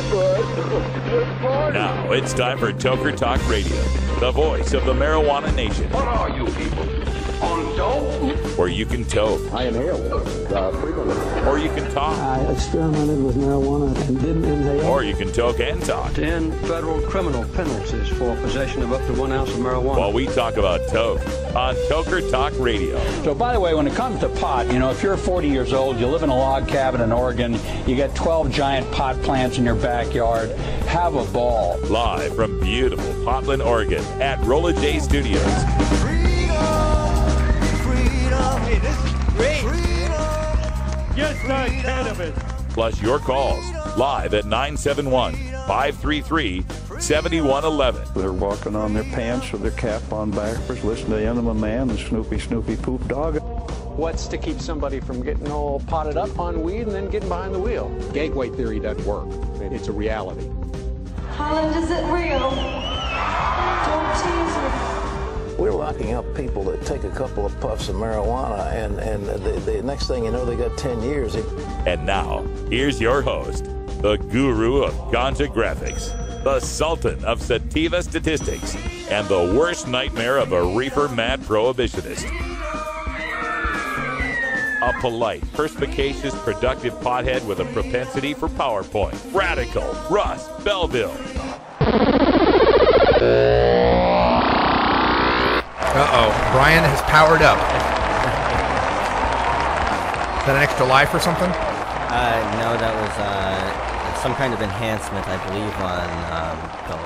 party, bud. Let's party. Now it's time for Toker Talk Radio, the voice of the marijuana nation. What are you people? On dope? Where you can toke. I inhale frequently. Or you can talk. I experimented with marijuana and didn't inhale. Or you can toke and talk. 10 federal criminal penalties for possession of up to 1 ounce of marijuana. While we talk about toke on Toker Talk Radio. So, by the way, when it comes to pot, you know, if you're 40 years old, you live in a log cabin in Oregon, you got 12 giant pot plants in your backyard, have a ball. Live from beautiful Portland, Oregon at Rolla J Studios. Hey, this is great. Just not cannabis. Plus your calls live at 971-533-7111. They're walking on their pants with their cap on backwards, listening to Enema Man and Snoopy Poop Dog. What's to keep somebody from getting all potted up on weed and then getting behind the wheel? Gateway theory doesn't work. It's a reality. Holland, is it real? Don't tease me. We're locking up people that take a couple of puffs of marijuana, and the next thing you know, they got 10 years. And now, here's your host, the guru of ganja graphics, the sultan of sativa statistics, and the worst nightmare of a reefer-mad prohibitionist. A polite, perspicacious, productive pothead with a propensity for PowerPoint. Radical Russ Belville. Uh-oh. Brian has powered up. Is that an extra life or something? No, that was some kind of enhancement, I believe, on the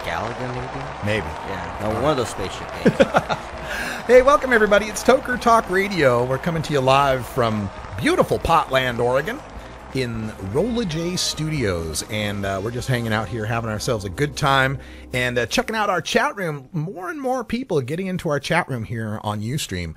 Galaga, maybe? Maybe. Yeah, no, one of those spaceship games. Hey, welcome, everybody. It's Toker Talk Radio. We're coming to you live from beautiful Potland, Oregon, in Rolla J Studios, and we're just hanging out here having ourselves a good time and checking out our chat room. More and more people are getting into our chat room here on Ustream.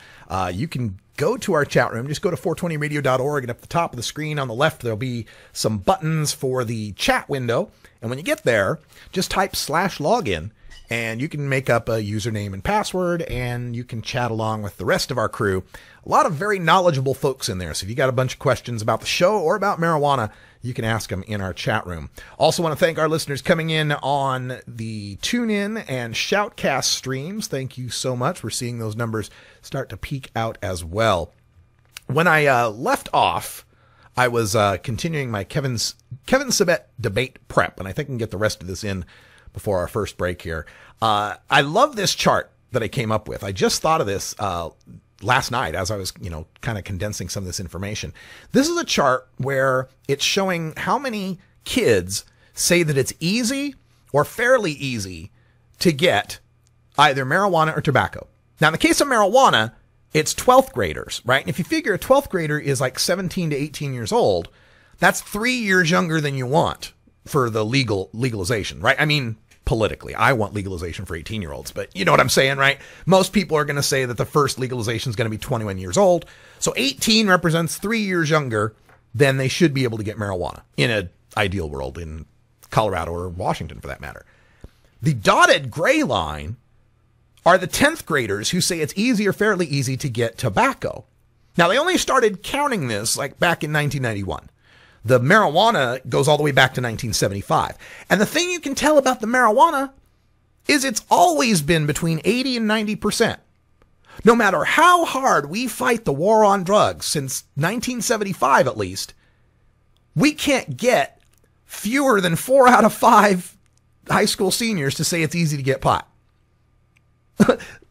You can go to our chat room. Just go to 420radio.org, and up the top of the screen on the left there'll be some buttons for the chat window, and when you get there, just type /login, and you can make up a username and password, and you can chat along with the rest of our crew. A lot of very knowledgeable folks in there. So if you got a bunch of questions about the show or about marijuana, you can ask them in our chat room. Also want to thank our listeners coming in on the TuneIn and Shoutcast streams. Thank you so much. We're seeing those numbers start to peak out as well. When I left off, I was continuing my Kevin Sabet debate prep, and I think I can get the rest of this in before our first break here. I love this chart that I came up with. I just thought of this last night as I was, kind of condensing some of this information. This is a chart where it's showing how many kids say that it's easy or fairly easy to get either marijuana or tobacco. Now, in the case of marijuana, it's 12th graders, right? And if you figure a 12th grader is like 17 to 18 years old, that's 3 years younger than you want for the legalization, right? I mean, politically, I want legalization for 18-year-olds, but you know what I'm saying, right? Most people are going to say that the first legalization is going to be 21 years old. So 18 represents 3 years younger than they should be able to get marijuana in an ideal world in Colorado or Washington, for that matter. The dotted gray line are the 10th graders who say it's easy or fairly easy to get tobacco. Now, they only started counting this like back in 1991. The marijuana goes all the way back to 1975. And the thing you can tell about the marijuana is it's always been between 80 and 90%. No matter how hard we fight the war on drugs, since 1975 at least, we can't get fewer than 4 out of 5 high school seniors to say it's easy to get pot.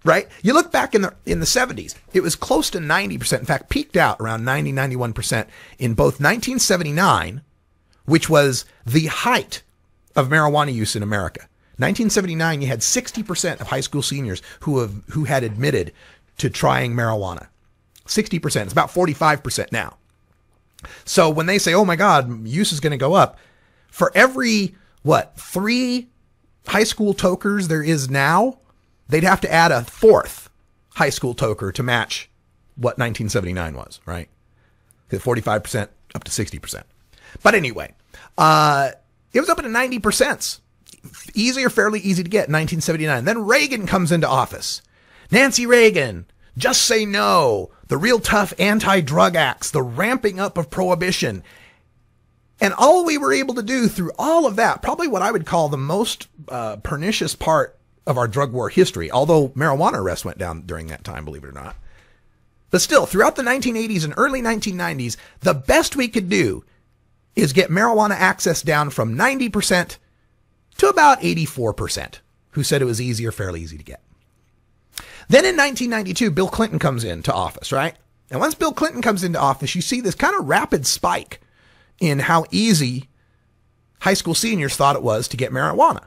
Right? You look back in the 70s, it was close to 90%. In fact, peaked out around 90, 91% in both 1979, which was the height of marijuana use in America. 1979, you had 60% of high school seniors who had admitted to trying marijuana. 60%. It's about 45% now. So when they say, oh my God, use is going to go up, for every, 3 high school tokers there is now, they'd have to add a 4th high school toker to match what 1979 was, right? 45% up to 60%. But anyway, it was up to 90%. Easy or fairly easy to get in 1979. Then Reagan comes into office. Nancy Reagan, just say no, the real tough anti-drug acts, the ramping up of prohibition. And all we were able to do through all of that, probably what I would call the most pernicious part of our drug war history, although marijuana arrests went down during that time, believe it or not. But still, throughout the 1980s and early 1990s, the best we could do is get marijuana access down from 90% to about 84%, who said it was easy or fairly easy to get. Then in 1992, Bill Clinton comes into office, right? And once Bill Clinton comes into office, you see this kind of rapid spike in how easy high school seniors thought it was to get marijuana,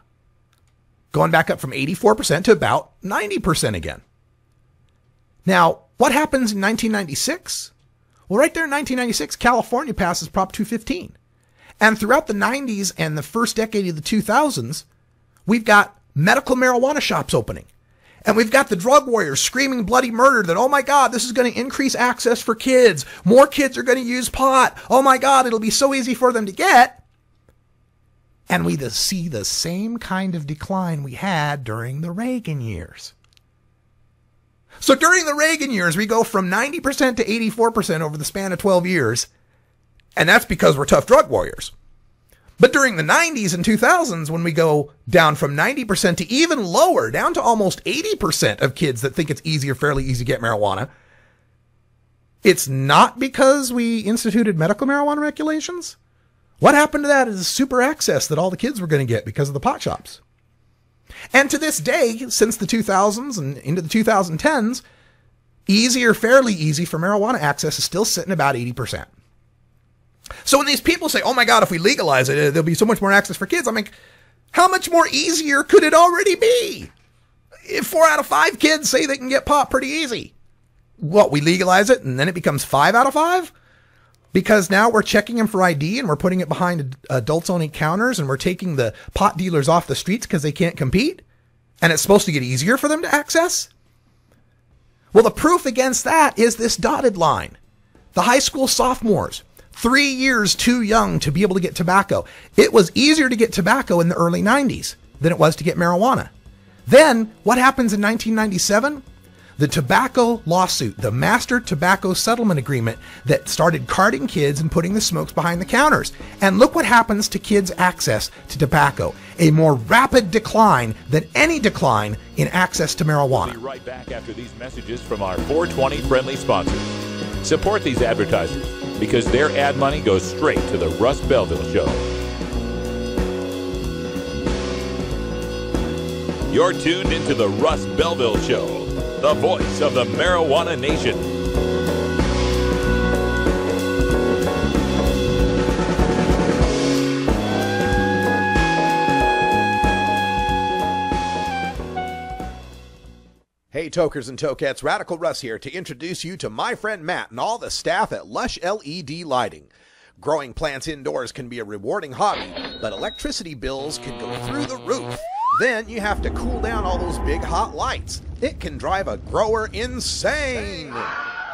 going back up from 84% to about 90% again. Now, what happens in 1996? Well, right there in 1996, California passes Prop 215. And throughout the 90s and the first decade of the 2000s, we've got medical marijuana shops opening. And we've got the drug warriors screaming bloody murder that, oh my God, this is going to increase access for kids. More kids are going to use pot. Oh my God, it'll be so easy for them to get. And we see the same kind of decline we had during the Reagan years. So during the Reagan years, we go from 90% to 84% over the span of 12 years. And that's because we're tough drug warriors. But during the 90s and 2000s, when we go down from 90% to even lower, down to almost 80% of kids that think it's easy or fairly easy to get marijuana, it's not because we instituted medical marijuana regulations. What happened to that is super access that all the kids were going to get because of the pot shops. And to this day, since the 2000s and into the 2010s, easy or fairly easy for marijuana access is still sitting about 80%. So when these people say, oh my God, if we legalize it, there'll be so much more access for kids, I'm like, how much more easier could it already be? If 4 out of 5 kids say they can get pot pretty easy, what, we legalize it and then it becomes 5 out of 5? Because now we're checking them for ID and we're putting it behind adults only counters and we're taking the pot dealers off the streets because they can't compete? And it's supposed to get easier for them to access? Well, the proof against that is this dotted line. The high school sophomores, 3 years too young to be able to get tobacco. It was easier to get tobacco in the early 90s than it was to get marijuana. Then, what happens in 1997? The tobacco lawsuit, the Master Tobacco Settlement Agreement that started carding kids and putting the smokes behind the counters. And look what happens to kids' access to tobacco. A more rapid decline than any decline in access to marijuana. We'll be right back after these messages from our 420 friendly sponsors. Support these advertisers because their ad money goes straight to the Russ Belville Show. You're tuned into the Russ Belville Show, the voice of the marijuana nation. Hey, tokers and tokettes, Radical Russ here to introduce you to my friend Matt and all the staff at Lush LED Lighting. Growing plants indoors can be a rewarding hobby, but electricity bills can go through the roof. Then you have to cool down all those big hot lights. It can drive a grower insane.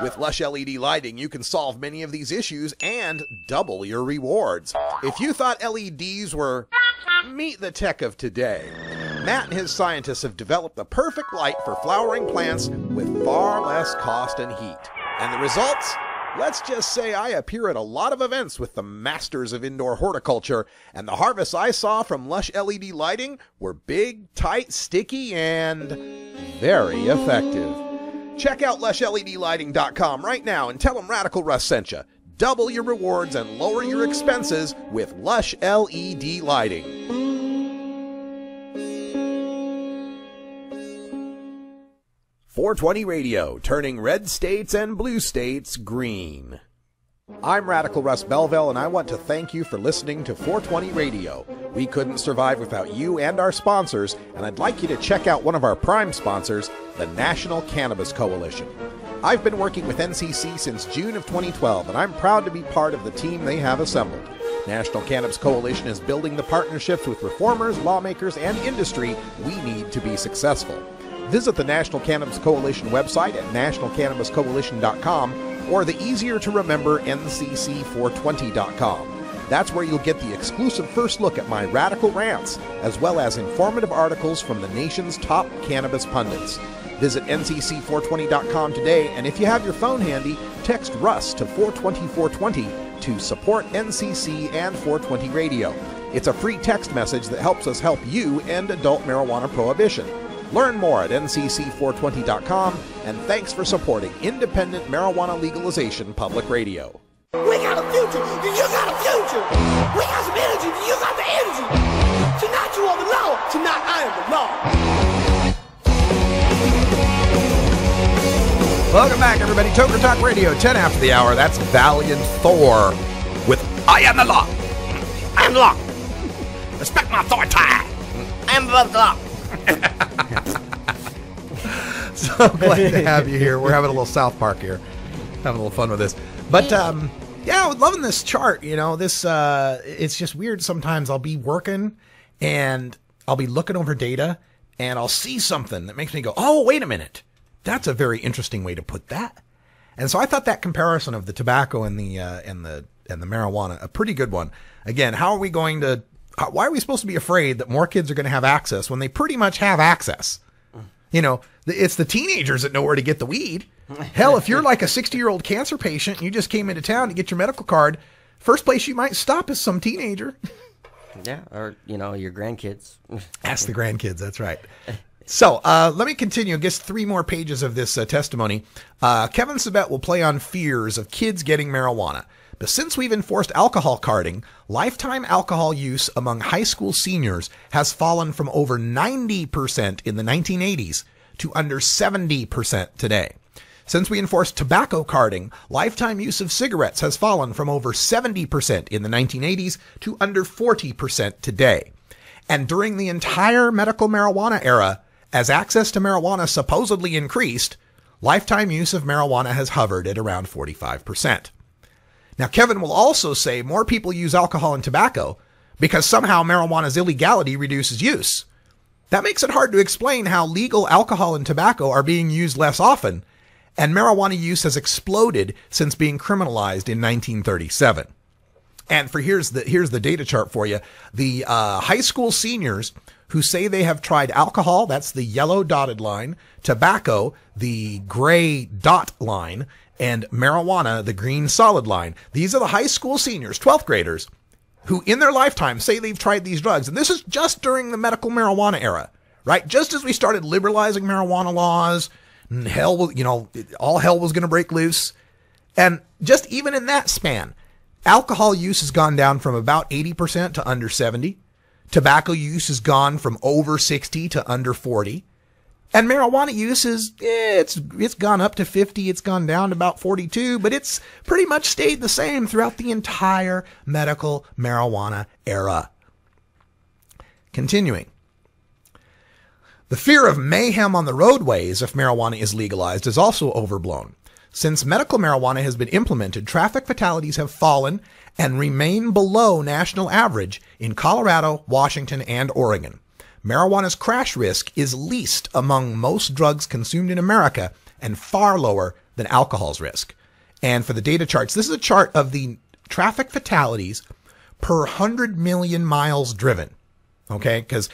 With Lush LED Lighting, you can solve many of these issues and double your rewards. If you thought LEDs were meet the tech of today, Matt and his scientists have developed the perfect light for flowering plants with far less cost and heat. And the results? Let's just say I appear at a lot of events with the masters of indoor horticulture, and the harvests I saw from Lush LED Lighting were big, tight, sticky, and very effective. Check out lushledlighting.com right now and tell them Radical Russ sent you. Double your rewards and lower your expenses with Lush LED Lighting. .420 Radio, turning red states and blue states green. I'm Radical Russ Belville, and I want to thank you for listening to 420 Radio. We couldn't survive without you and our sponsors, and I'd like you to check out one of our prime sponsors, the National Cannabis Coalition. I've been working with NCC since June of 2012, and I'm proud to be part of the team they have assembled. National Cannabis Coalition is building the partnerships with reformers, lawmakers, and industry we need to be successful. Visit the National Cannabis Coalition website at nationalcannabiscoalition.com or the easier-to-remember ncc420.com. That's where you'll get the exclusive first look at my radical rants, as well as informative articles from the nation's top cannabis pundits. Visit ncc420.com today, and if you have your phone handy, text Russ to 420-420 to support NCC and 420 Radio. It's a free text message that helps us help you end adult marijuana prohibition. Learn more at ncc420.com, and thanks for supporting independent marijuana legalization public radio. We got a future. Do you got a future? We got some energy. Do you got the energy? Tonight you are the law. Tonight I am the law. Welcome back, everybody. Toker Talk Radio, 10 after the hour. That's Valiant Thor with I Am the Law. I am the law. Respect my authority. I am the law. So glad to have you here. We're having a little South Park here. Having a little fun with this. But, yeah, I'm loving this chart. You know, this, it's just weird. Sometimes I'll be working and I'll be looking over data and I'll see something that makes me go, oh, wait a minute. That's a very interesting way to put that. And so I thought that comparison of the tobacco and the marijuana, a pretty good one. Again, why are we supposed to be afraid that more kids are going to have access when they pretty much have access? You know, it's the teenagers that know where to get the weed. Hell, if you're like a 60-year-old cancer patient and you just came into town to get your medical card, first place you might stop is some teenager. Yeah, or, you know, your grandkids. Ask the grandkids, that's right. So let me continue. I guess 3 more pages of this testimony. Kevin Sabet will play on fears of kids getting marijuana. But since we've enforced alcohol carding, lifetime alcohol use among high school seniors has fallen from over 90% in the 1980s to under 70% today. Since we enforced tobacco carding, lifetime use of cigarettes has fallen from over 70% in the 1980s to under 40% today. And during the entire medical marijuana era, as access to marijuana supposedly increased, lifetime use of marijuana has hovered at around 45%. Now, Kevin will also say more people use alcohol and tobacco because somehow marijuana's illegality reduces use. That makes it hard to explain how legal alcohol and tobacco are being used less often, and marijuana use has exploded since being criminalized in 1937. And here's the data chart for you. The high school seniors who say they have tried alcohol, that's the yellow dotted line, tobacco, the gray dot line, and marijuana, the green solid line. These are the high school seniors, 12th graders, who in their lifetime say they've tried these drugs. And this is just during the medical marijuana era, right? Just as we started liberalizing marijuana laws, and all hell was going to break loose. And just even in that span, alcohol use has gone down from about 80% to under 70. Tobacco use has gone from over 60 to under 40. And marijuana use it's gone up to 50. It's gone down to about 42, but it's pretty much stayed the same throughout the entire medical marijuana era. Continuing. The fear of mayhem on the roadways if marijuana is legalized is also overblown. Since medical marijuana has been implemented, traffic fatalities have fallen and remain below national average in Colorado, Washington, and Oregon. Marijuana's crash risk is least among most drugs consumed in America and far lower than alcohol's risk. And for the data charts, this is a chart of the traffic fatalities per 100 million miles driven. Okay, because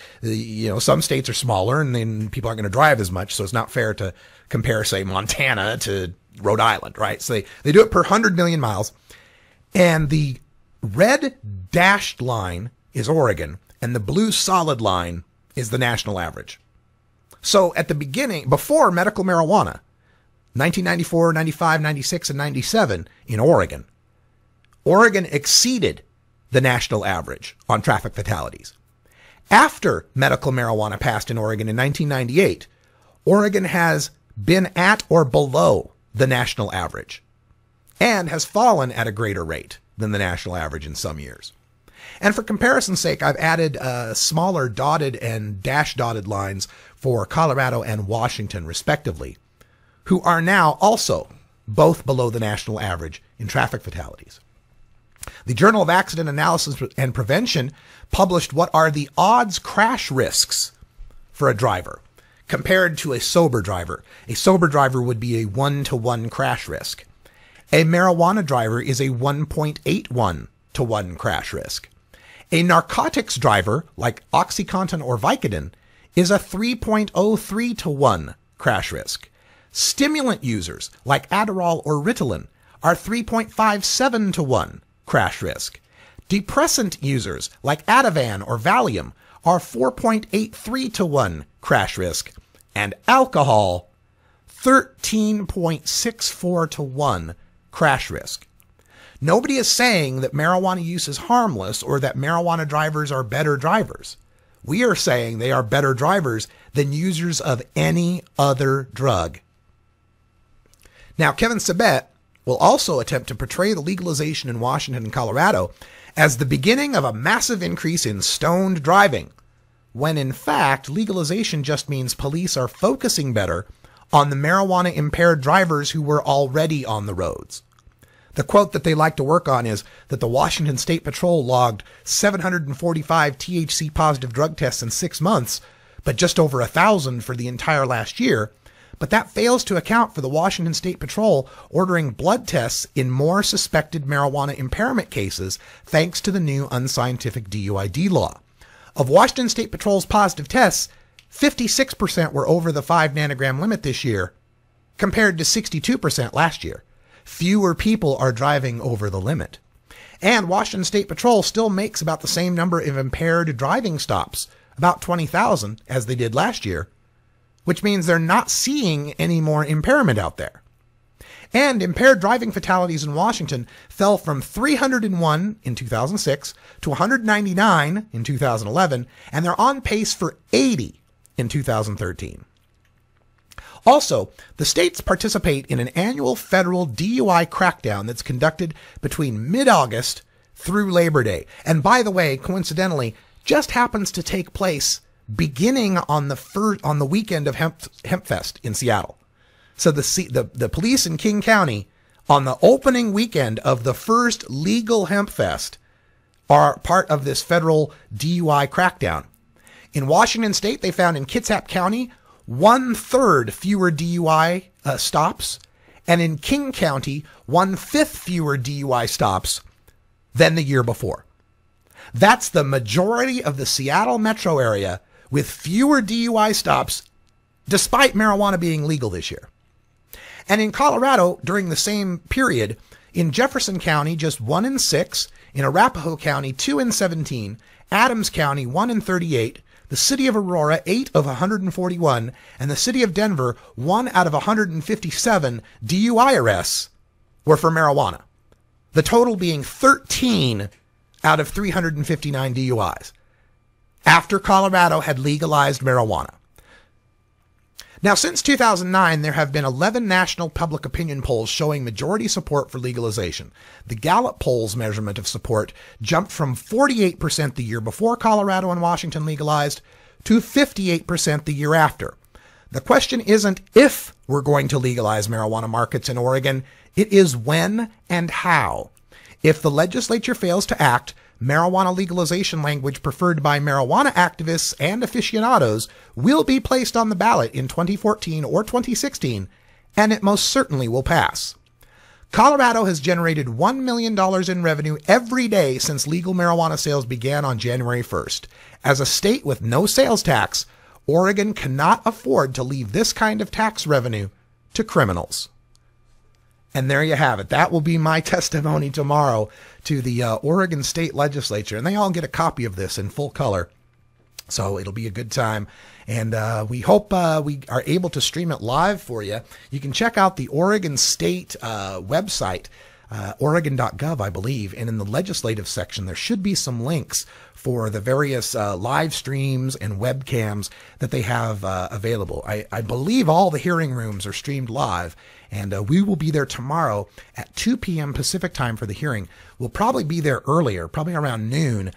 some states are smaller and then people aren't going to drive as much, so it's not fair to compare, say, Montana to Rhode Island, right? So they do it per 100 million miles. And the red dashed line is Oregon, and the blue solid line is the national average. So at the beginning, before medical marijuana, 1994, 95, 96, and 97 in Oregon exceeded the national average on traffic fatalities. After medical marijuana passed in Oregon in 1998, Oregon has been at or below the national average and has fallen at a greater rate than the national average in some years. And for comparison's sake, I've added smaller dotted and dash dotted lines for Colorado and Washington, respectively, who are now also both below the national average in traffic fatalities. The Journal of Accident Analysis and Prevention published what are the odds crash risks for a driver compared to a sober driver. A sober driver would be a 1-to-1 crash risk. A marijuana driver is a 1.81-to-1 crash risk. A narcotics driver, like OxyContin or Vicodin, is a 3.03-to-1 crash risk. Stimulant users, like Adderall or Ritalin, are 3.57-to-1 crash risk. Depressant users like Ativan or Valium are 4.83 to 1 crash risk. And alcohol, 13.64 to 1 crash risk. Nobody is saying that marijuana use is harmless or that marijuana drivers are better drivers. We are saying they are better drivers than users of any other drug. Now, Kevin Sabet will also attempt to portray the legalization in Washington and Colorado as the beginning of a massive increase in stoned driving, when in fact, legalization just means police are focusing better on the marijuana-impaired drivers who were already on the roads. The quote that they like to work on is that the Washington State Patrol logged 745 THC-positive drug tests in 6 months, but just over 1,000 for the entire last year. But that fails to account for the Washington State Patrol ordering blood tests in more suspected marijuana impairment cases thanks to the new unscientific DUID law. Of Washington State Patrol's positive tests, 56% were over the 5 nanogram limit this year, compared to 62% last year. Fewer people are driving over the limit. And Washington State Patrol still makes about the same number of impaired driving stops, about 20,000, as they did last year, which means they're not seeing any more impairment out there. And impaired driving fatalities in Washington fell from 301 in 2006 to 199 in 2011, and they're on pace for 80 in 2013. Also, the states participate in an annual federal DUI crackdown that's conducted between mid-August through Labor Day. And by the way, coincidentally, just happens to take place beginning on the weekend of Hempfest in Seattle. So the police in King County on the opening weekend of the first legal Hempfest are part of this federal DUI crackdown. In Washington State, they found in Kitsap County 1/3 fewer DUI stops, and in King County 1/5 fewer DUI stops than the year before. That's the majority of the Seattle metro area with fewer DUI stops, despite marijuana being legal this year. And in Colorado, during the same period, in Jefferson County, just 1 in 6, in Arapahoe County, 2 in 17, Adams County, 1 in 38, the city of Aurora, 8 of 141, and the city of Denver, 1 out of 157 DUI arrests were for marijuana. The total being 13 out of 359 DUIs, after Colorado had legalized marijuana. Now, since 2009, there have been 11 national public opinion polls showing majority support for legalization. The Gallup poll's measurement of support jumped from 48% the year before Colorado and Washington legalized to 58% the year after. The question isn't if we're going to legalize marijuana markets in Oregon, it is when and how. If the legislature fails to act, marijuana legalization language preferred by marijuana activists and aficionados will be placed on the ballot in 2014 or 2016, and it most certainly will pass. Colorado has generated $1 million in revenue every day since legal marijuana sales began on January 1st. As a state with no sales tax, Oregon cannot afford to leave this kind of tax revenue to criminals. And there you have it. That will be my testimony tomorrow to the Oregon State Legislature. And they all get a copy of this in full color. So it'll be a good time. And we hope we are able to stream it live for you. You can check out the Oregon State website, Oregon.gov, I believe. And in the legislative section, there should be some links for the various live streams and webcams that they have available. I believe all the hearing rooms are streamed live. And we will be there tomorrow at 2 p.m. Pacific time for the hearing. We'll probably be there earlier, probably around noon,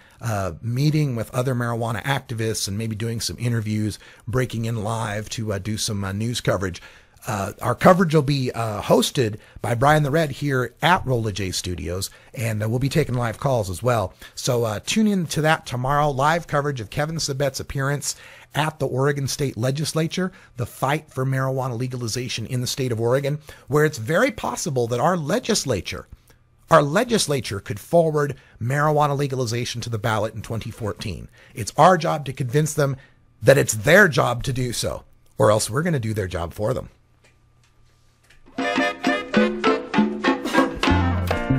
meeting with other marijuana activists and maybe doing some interviews, breaking in live to do some news coverage. Our coverage will be hosted by Brian the Red here at Rolla J Studios, and we'll be taking live calls as well. So tune in to that tomorrow, live coverage of Kevin Sabet's appearance at the Oregon State Legislature, the fight for marijuana legalization in the state of Oregon, where it's very possible that our legislature could forward marijuana legalization to the ballot in 2014. It's our job to convince them that it's their job to do so, or else we're going to do their job for them.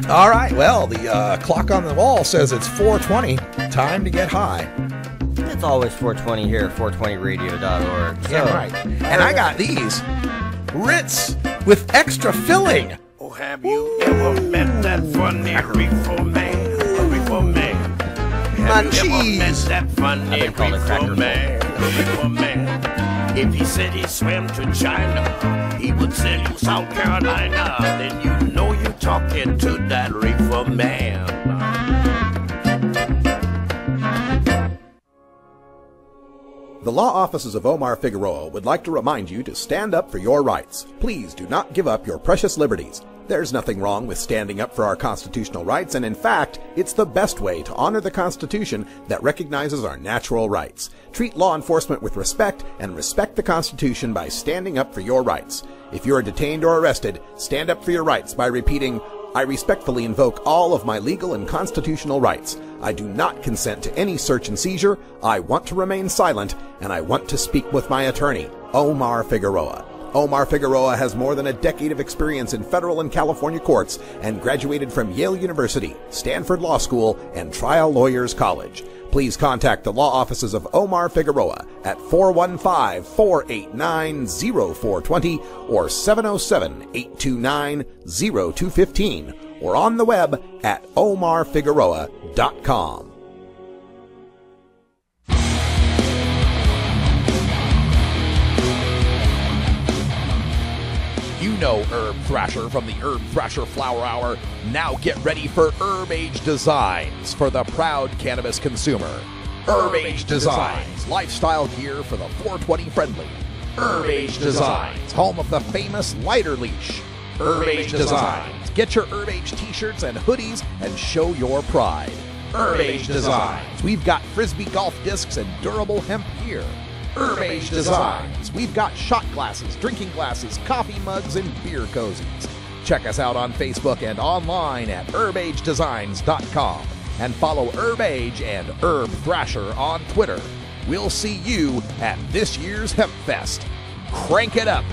All right, well, the clock on the wall says it's 4:20. Time to get high. It's always 4:20 here at 420radio.org. Yeah, right. And I got these Ritz with extra filling. Oh, have you ever met that funny reefer man? A reefer man. Have you ever met that funny reefer man? A reefer man. If he said he swam to China, he would sell you South Carolina. Then you know you're talking to that reefer man. The law offices of Omar Figueroa would like to remind you to stand up for your rights. Please do not give up your precious liberties. There's nothing wrong with standing up for our constitutional rights, and in fact, it's the best way to honor the Constitution that recognizes our natural rights. Treat law enforcement with respect and respect the Constitution by standing up for your rights. If you are detained or arrested, stand up for your rights by repeating, "I respectfully invoke all of my legal and constitutional rights. I do not consent to any search and seizure. I want to remain silent, and I want to speak with my attorney, Omar Figueroa." Omar Figueroa has more than a decade of experience in federal and California courts and graduated from Yale University, Stanford Law School, and Trial Lawyers College. Please contact the law offices of Omar Figueroa at 415-489-0420 or 707-829-0215 or on the web at omarfigueroa.com. You know Herb Thrasher from the Herb Thrasher Flower Hour. Now get ready for Herb Age Designs for the proud cannabis consumer. Herb Age Designs, lifestyle gear for the 420 friendly. Herb Age Designs, home of the famous lighter leash. Herb Age Designs, get your Herb Age t-shirts and hoodies and show your pride. Herb Age Designs, we've got frisbee golf discs and durable hemp gear. Herb Age Designs, we've got shot glasses, drinking glasses, coffee mugs, and beer cozies. Check us out on Facebook and online at herbagedesigns.com and follow Herb Age and Herb Thrasher on Twitter. We'll see you at this year's Hemp Fest. Crank it up!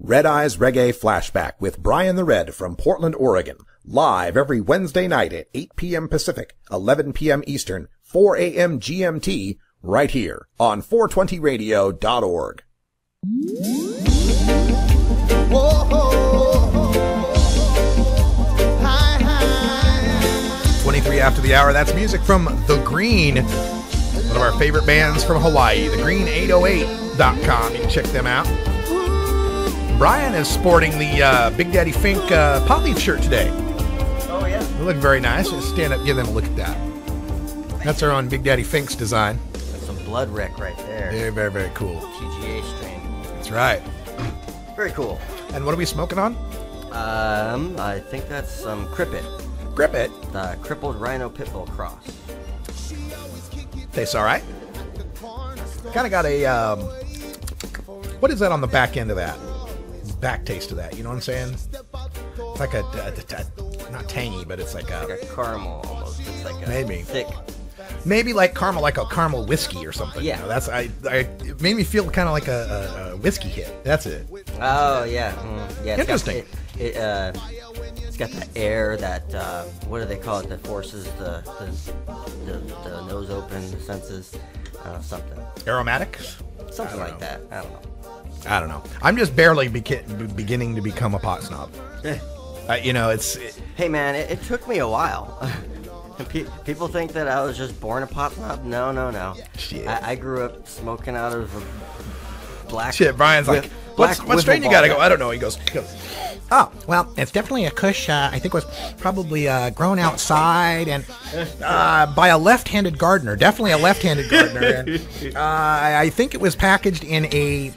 Red Eyes Reggae Flashback with Brian the Red from Portland, Oregon. Live every Wednesday night at 8 p.m. Pacific, 11 p.m. Eastern, 4 a.m. GMT, right here on 420radio.org. 23 after the hour, that's music from The Green, one of our favorite bands from Hawaii, thegreen808.com. You can check them out. Brian is sporting the Big Daddy Fink pot leaf shirt today. Oh, yeah. They look very nice. Just stand up, give them a look at that. That's our own Big Daddy Fink's design. That's some blood wreck right there. Very, very, very cool. TGA strain. That's right. Very cool. And what are we smoking on? I think that's some Crippet. Crippet? The Crippled Rhino Pitbull Cross. Tastes all right. Kind of got a, what is that on the back end of that? Back taste to that, you know what I'm saying? It's like a not tangy, but it's like a caramel almost. It's like a maybe thick, maybe like caramel, like a caramel whiskey or something. Yeah, you know, that's it made me feel kind of like a whiskey hit. That's it. Oh yeah, yeah. Interesting. It's got that air that what do they call it? That forces the nose open, the senses, something. Aromatic. Something like that. I don't know. I'm just barely beginning to become a pot snob. You know, Hey, man, it took me a while. People think that I was just born a pot snob. No. Shit. I grew up smoking out of a black... Shit, Brian's like, what strain you gotta go? I don't know. He goes, oh, well, it's definitely a Kush. I think was probably grown outside and by a left-handed gardener. Definitely a left-handed gardener. And, I think it was packaged in a...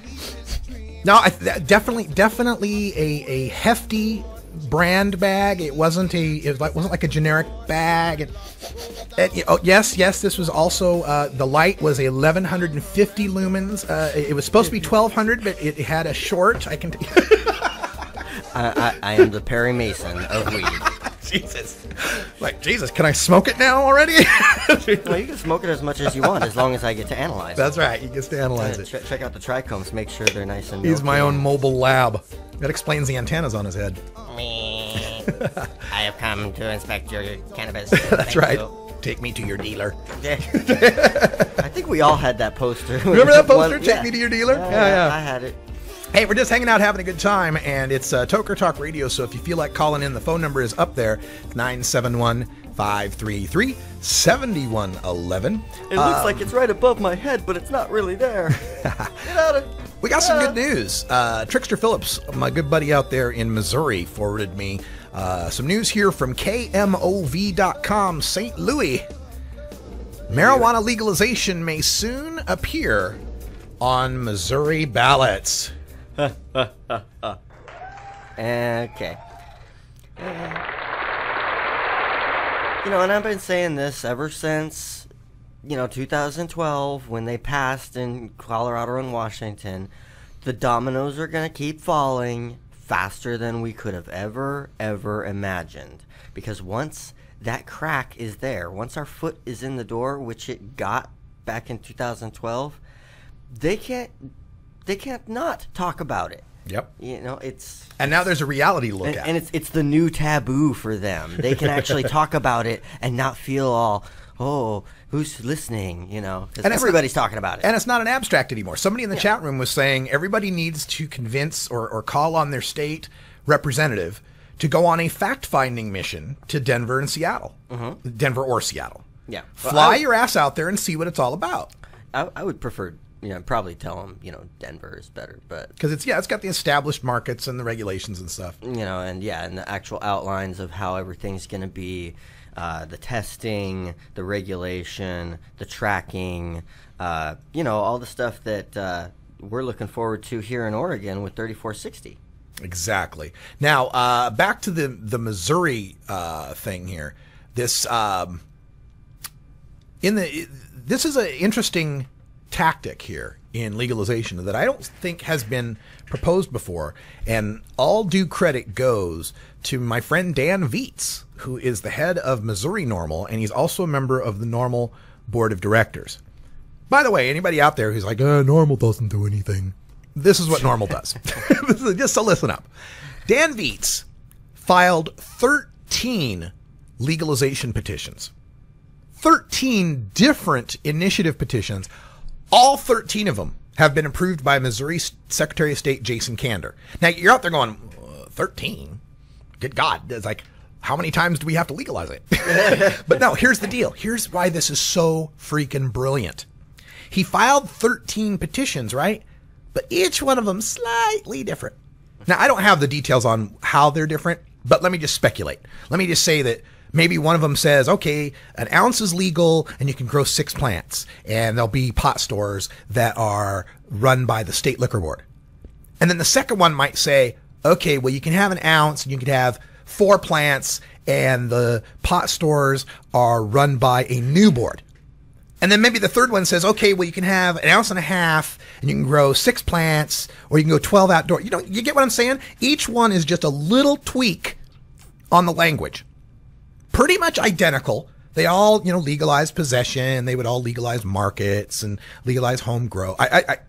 No, definitely a hefty brand bag. It wasn't like a generic bag. Yes, this was also the light was 1150 lumens. It was supposed to be 1200, but it had a short. I am the Perry Mason of weed. Jesus. Like, Jesus, can I smoke it now already? Well, you can smoke it as much as you want, as long as I get to analyze it. That's right. He gets to analyze it. Check out the trichomes, make sure they're nice and He's my own and... mobile lab. That explains the antennas on his head. I have come to inspect your cannabis. That's right. Take me to your dealer. I think we all had that poster. Remember that poster? Take me to your dealer? Yeah. I had it. Hey, we're just hanging out, having a good time, and it's Toker Talk Radio, so if you feel like calling in, the phone number is up there, 971-533-7111. It looks like it's right above my head, but it's not really there. Get out of... We got some good news. Trickster Phillips, my good buddy out there in Missouri, forwarded me some news here from KMOV.com, St. Louis. Marijuana legalization may soon appear on Missouri ballots. Okay. You know, and I've been saying this ever since, 2012, when they passed in Colorado and Washington. The dominoes are going to keep falling faster than we could have ever imagined. Because once that crack is there, once our foot is in the door, which it got back in 2012, they can't not talk about it. Yep. It's... And now there's a reality look at it. And it's the new taboo for them. They can actually talk about it and not feel all, oh, who's listening, because everybody's talking about it. And it's not an abstract anymore. Somebody in the chat room was saying everybody needs to convince or call on their state representative to go on a fact-finding mission to Denver and Seattle. Mm-hmm. Denver or Seattle. Yeah. Fly your ass out there and see what it's all about. I would prefer... probably tell them, Denver is better, but... Because it's got the established markets and the regulations and stuff. And the actual outlines of how everything's going to be, the testing, the regulation, the tracking, all the stuff that we're looking forward to here in Oregon with 3460. Exactly. Now, back to the Missouri thing here. This is an interesting tactic here in legalization that I don't think has been proposed before, and all due credit goes to my friend Dan Vietz, who is the head of Missouri NORML, and he's also a member of the NORML Board of Directors. By the way, anybody out there who's like, NORML doesn't do anything, this is what NORML does. Just so listen up. Dan Vietz filed 13 legalization petitions. 13 different initiative petitions. All 13 of them have been approved by Missouri Secretary of State Jason Kander. Now, you're out there going, 13? Good God. It's like, how many times do we have to legalize it? But no, here's the deal. Here's why this is so freaking brilliant. He filed 13 petitions, right? But each one of them slightly different. Now, I don't have the details on how they're different, but let me just speculate. Let me just say that maybe one of them says, okay, an ounce is legal and you can grow 6 plants, and there'll be pot stores that are run by the state liquor board. And then the second one might say, okay, well, you can have an ounce and you can have 4 plants, and the pot stores are run by a new board. And then maybe the third one says, okay, well, you can have an ounce and a half and you can grow 6 plants, or you can go 12 outdoor. You get what I'm saying? Each one is just a little tweak on the language. Pretty much identical. They all, legalize possession. They would all legalize markets and legalize home grow.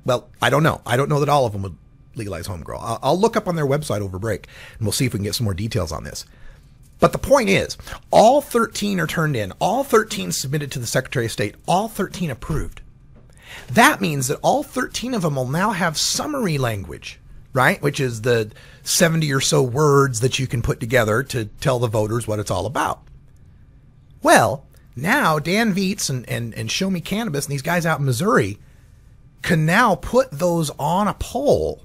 Well, I don't know. I don't know that all of them would legalize home grow. I'll look up on their website over break, and we'll see if we can get some more details on this. But the point is, all 13 are turned in. All 13 submitted to the Secretary of State. All 13 approved. That means that all 13 of them will now have summary language, right? Which is the 70 or so words that you can put together to tell the voters what it's all about. Well, now Dan Vietz and Show Me Cannabis and these guys out in Missouri can now put those on a poll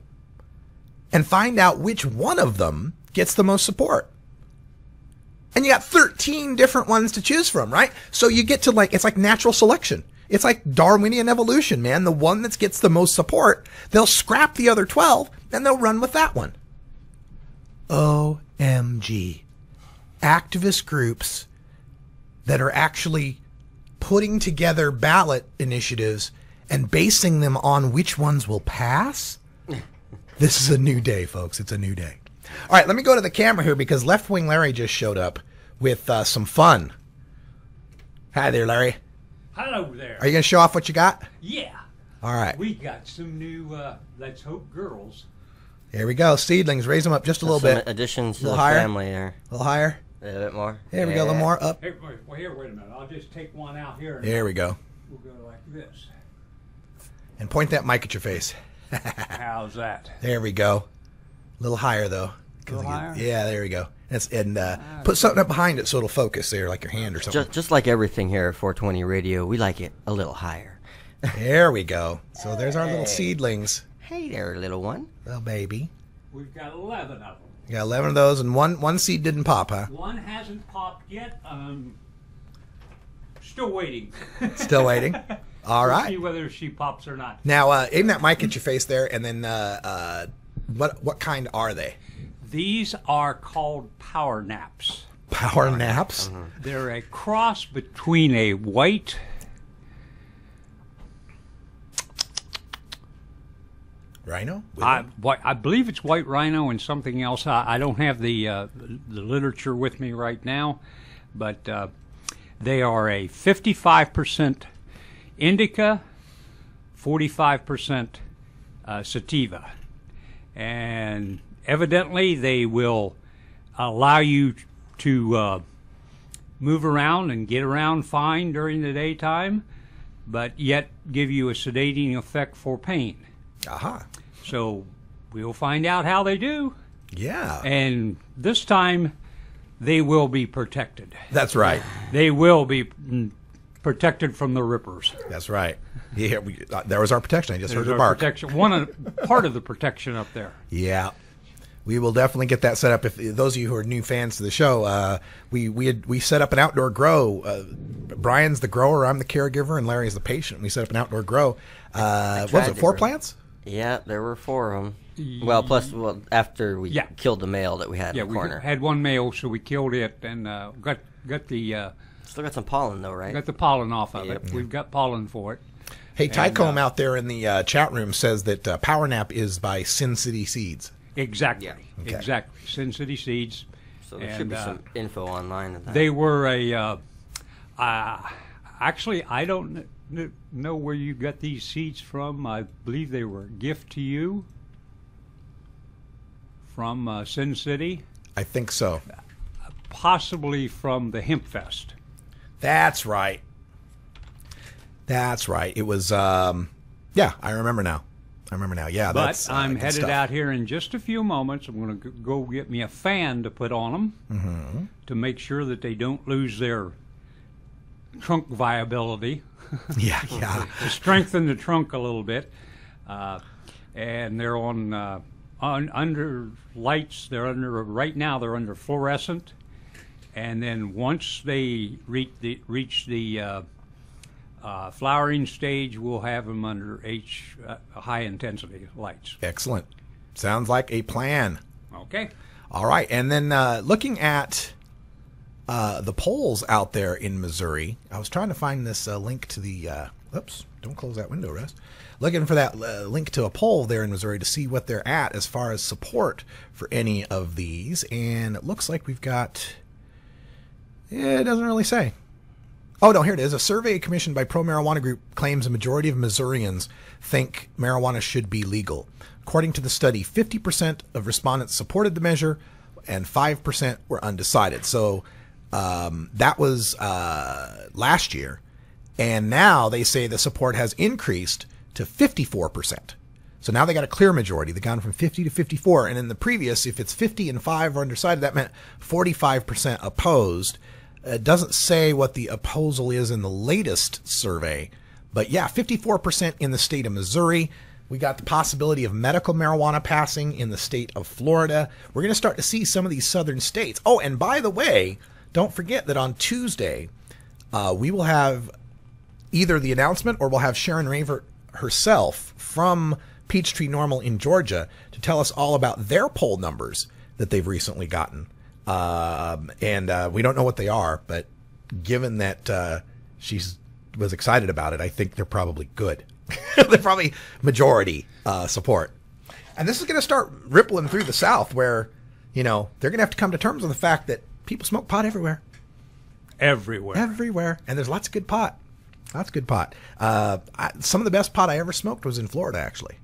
and find out which one of them gets the most support. And you got 13 different ones to choose from, right? So you get to it's like natural selection. It's like Darwinian evolution, man. The one that gets the most support, they'll scrap the other 12 and they'll run with that one. OMG. Activist groups that are actually putting together ballot initiatives and basing them on which ones will pass. This is a new day, folks. It's a new day. All right, let me go to the camera here because Left Wing Larry just showed up with some fun. Hi there, Larry. Hello there. Are you going to show off what you got? Yeah. All right. We got some new Let's Hope girls. Here we go. Seedlings. Raise them up just a little bit. Additions to the higher. family there. A little higher. A little bit more. There we go. A little more up. Here, wait a minute. I'll just take one out here. There we go. We'll go like this. And point that mic at your face. How's that? There we go. A little higher, though. A little higher? Yeah, there we go. Put something up behind it so it'll focus there, like your hand or something. Just like everything here at 420 Radio, we like it a little higher. There we go. So there's our little seedlings. Hey there, little one. Little baby. We've got 11 of them. You got 11 of those, and one seed didn't pop, huh? One hasn't popped yet. Still waiting. Still waiting. All right. We'll see whether she pops or not. Now, aim that mic at your face there, and then what kind are they? These are called power naps. Power naps? They're a cross between a white rhino. I believe it's white rhino and something else. I don't have the literature with me right now, but they are a 55% indica, 45% sativa, and evidently they will allow you to move around and get around fine during the daytime, but yet give you a sedating effect for pain. Aha. So we'll find out how they do. Yeah. And this time they will be protected. That's right. They will be protected from the rippers. That's right. Yeah, there was our protection. I just heard her bark. Protection. Part of the protection up there. Yeah. We will definitely get that set up. If those of you who are new fans to the show, we set up an outdoor grow. Brian's the grower, I'm the caregiver, and Larry's the patient. We set up an outdoor grow. What was it, 4 plants? Yeah, there were 4 of them. Well, plus after we killed the male that we had in the corner. We had one male, so we killed it and got the. Still got some pollen though, right? Got the pollen off of it. We've got pollen for it. Hey, Tycombe out there in the chat room says that Power Nap is by Sin City Seeds. Exactly. Yeah. Okay. Exactly. Sin City Seeds. So there should be some info online of that. They were actually, I don't know where you got these seeds from. I believe they were a gift to you from Sin City. I think so. Possibly from the Hemp Fest. That's right. That's right. It was, yeah, I remember now. Yeah, but I'm headed out here in just a few moments. I'm going to go get me a fan to put on them to make sure that they don't lose their trunk viability. Yeah. To strengthen the trunk a little bit. And they're on under lights. They're under right now. They're under fluorescent, and then once they reach the flowering stage, we'll have them under high intensity lights. Excellent. Sounds like a plan. Okay. All right, and then looking at the polls out there in Missouri, I was trying to find this link to the. Oops! Don't close that window, Russ. Looking for that link to a poll there in Missouri to see what they're at as far as support for any of these, and it looks like we've got. Yeah, it doesn't really say. Oh, no, here it is. A survey commissioned by Pro-Marijuana Group claims a majority of Missourians think marijuana should be legal. According to the study, 50% of respondents supported the measure and 5% were undecided. So that was last year. And now they say the support has increased to 54%. So now they got a clear majority. They've gone from 50 to 54. And in the previous, if it's 50 and 5 are undecided, that meant 45% opposed. It doesn't say what the opposal is in the latest survey, but yeah, 54% in the state of Missouri. We got the possibility of medical marijuana passing in the state of Florida. We're going to start to see some of these southern states. Oh, and by the way, don't forget that on Tuesday, we will have either the announcement or we'll have Sharon Ravert herself from Peachtree Normal in Georgia to tell us all about their poll numbers that they've recently gotten. And we don't know what they are, but given that she was excited about it, I think they're probably good. They're probably majority support. And this is going to start rippling through the South where, you know, they're going to have to come to terms with the fact that people smoke pot everywhere. Everywhere. And there's lots of good pot. Lots of good pot. Some of the best pot I ever smoked was in Florida, actually.